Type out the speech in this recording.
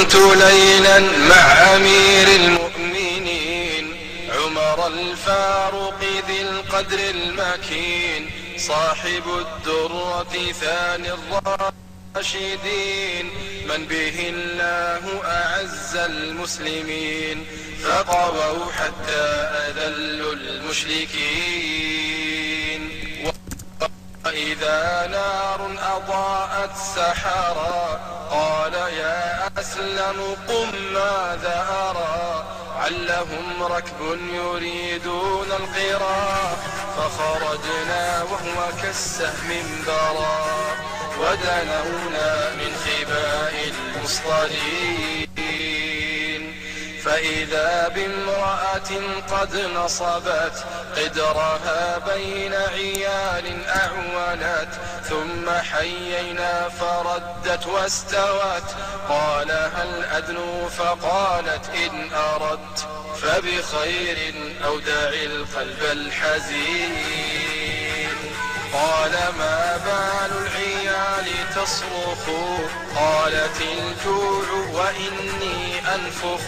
كنت ليلا مع أمير المؤمنين عمر الفاروق ذي القدر المكين صاحب الدرة ثاني الراشدين من به الله أعز المسلمين فقووا حتى أذلوا المشركين. وإذا نار أضاءت سحرا قال يا أسلم قم ماذا أرى علهم ركب يريدون القرى فخرجنا وهو كالسهم برا ودنونا من خباء المصطلين فإذا بامرأة قد نصبت قدرها بين عيال أعونت ثم حيينا فردت واستوت قال هل أدنو فقالت إن أردت فبخير أو دع القلب الحزين. قال ما بال العيال تصرخ قالت الجوع وإني أنفخ